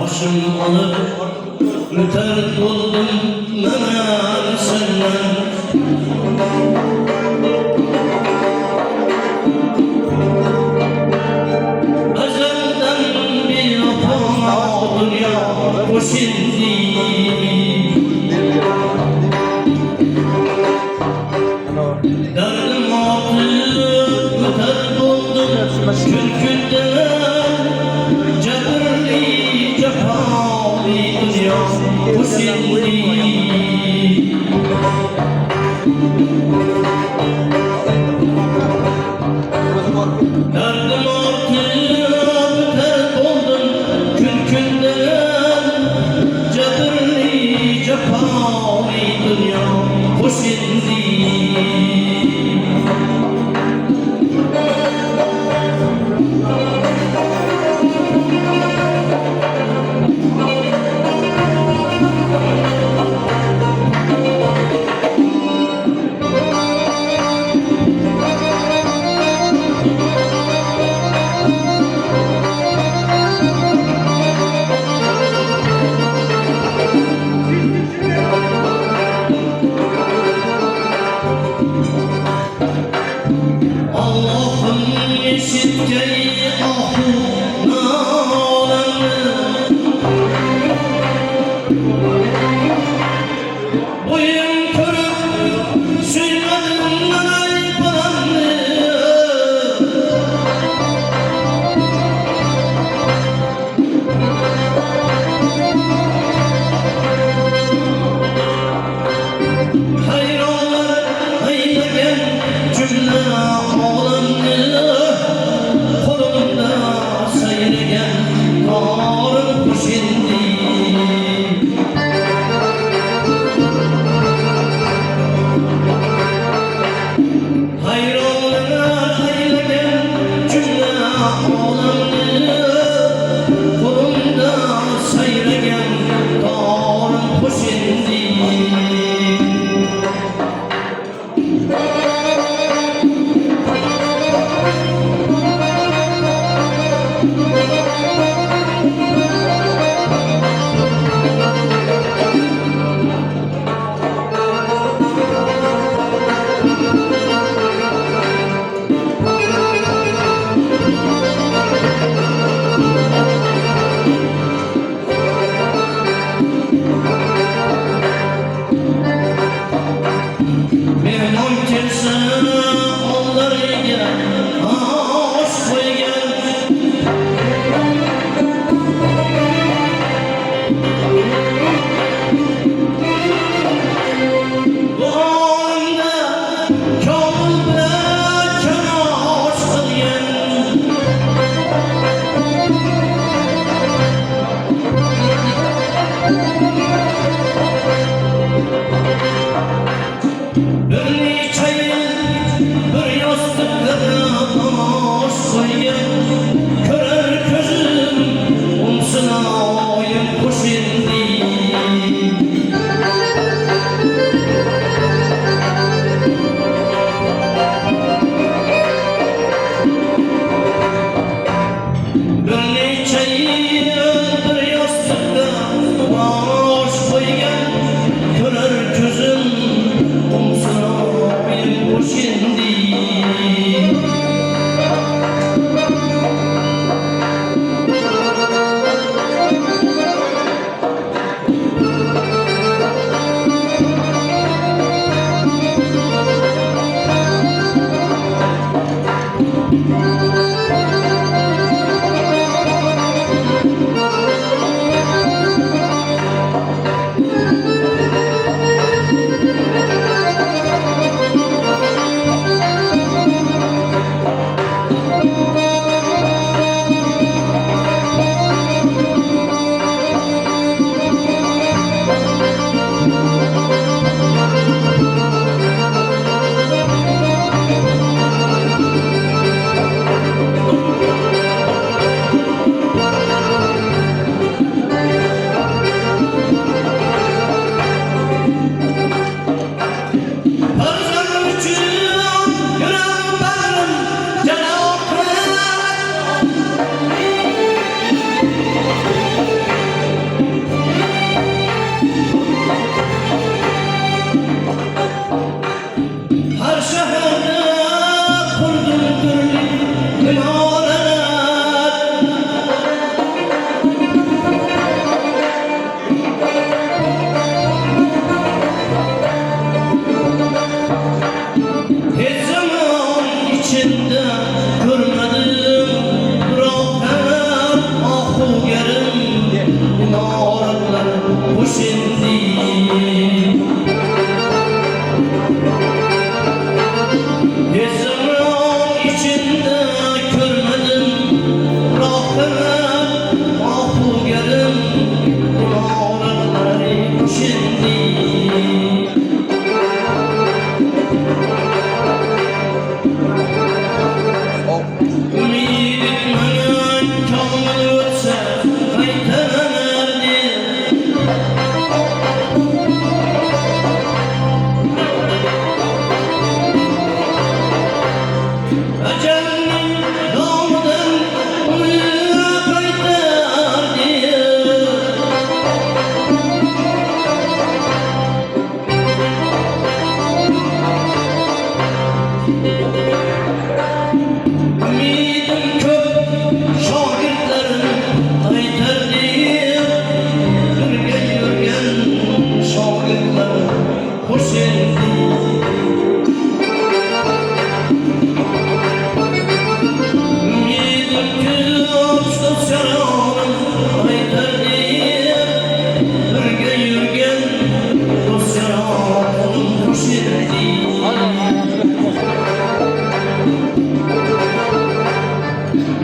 Başım alıp müterk oldum ben senden. Ezelden bir vefo dünya hoş indi. Derdim artık müterk oldum kürkünden. Cebrli cefavi dünya hoş indi. Derdim artık terk oldum kürkünden. Cebrli cefavi dünya hoş indi. Allah'ım işitkeyi ahu nalanı. Boyun körüp suymadın nanay paranı. Hayrolar haylagen cümle olanı.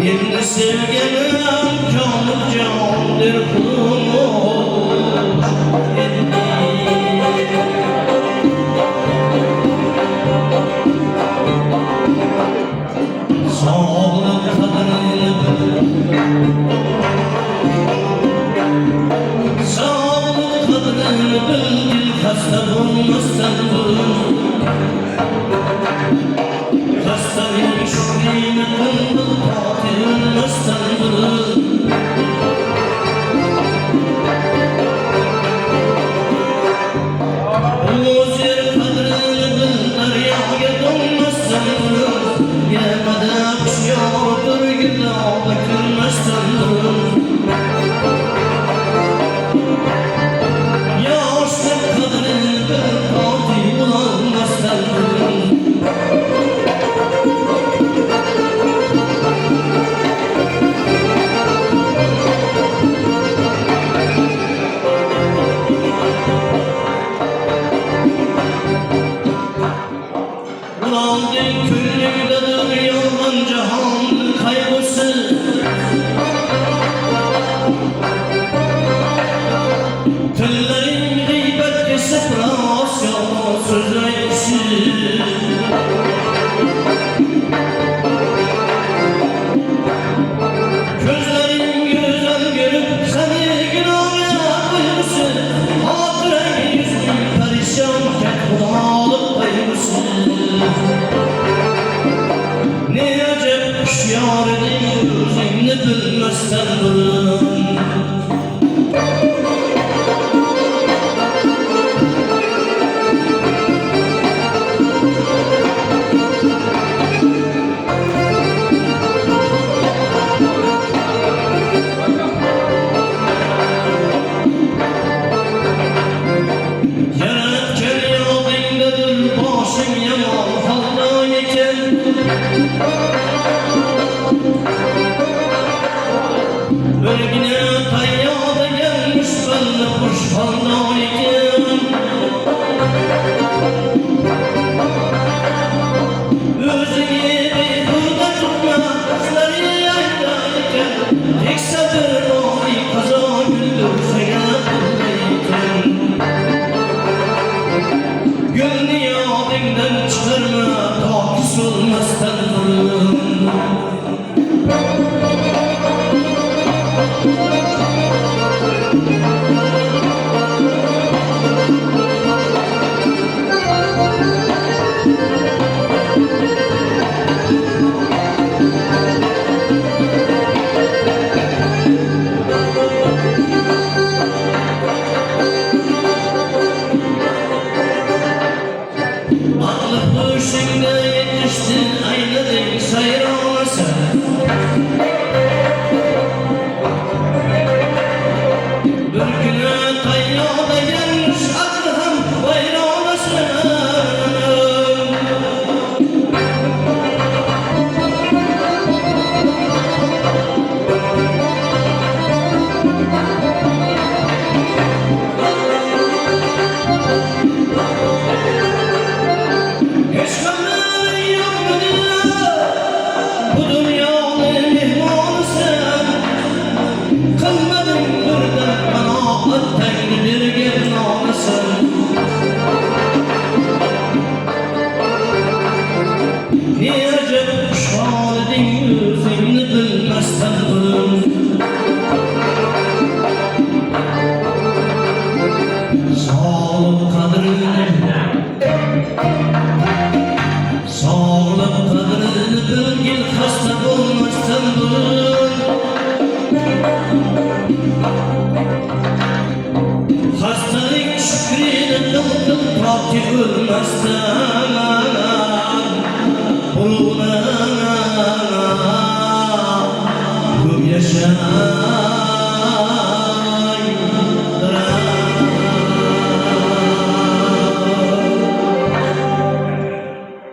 Endi sevgenim canım candır kuluş endi. Sağlık kadrini bil, sağlık kadrini bil, hasta olmazsan durun. Hasta bir şükrine kıldım, tatil olmazsan durun. Uzir kadrini bil, deryaya donmazsan durun. Yemede akşıyordur, gıdada kılmazsan durun. Yaşlık kadrini bil, tatil olmazsan durun. Ulandı küllüğdedir yalan cahanın kaygısı. Tüllerin gıybet kesip ras yalan söz ayırsın. Gözlerin güzel görüp seni günahına koyursun. Hatıren yüzün perişan ket budalık koyursun. Ne acep kuşyar edin yüzünü bilmezsen durun. Yaratken yadindedir başın yaman halda iken. Bölgine tayyada gelmiş belli kuş halda iken. Özünü bir burada tutma, kızları yayda iken. Tek sabır olayı kaza güldür feyatındayken. Gönlü yadinden çıkarma, takis olmazsan durun. Aklı kuşunda yetiştin, aynadın sayır olmasa. Bir güne tayyada gelmiş, aklım bayır olmasın. Eşkanlar yok mu dünya, bu dünyanın mihmanısın. Kılmadın burada kanaat tengri bir gevnanısın. Niye acep kuşan edin yüzünü bilmezsen durun. Sağlık kadrini, sağlık kadrini bilgin, hasta olmazsan durun. Hastalık şükrine kıldım, takip ölmezsen. Kuluna gül yaşa.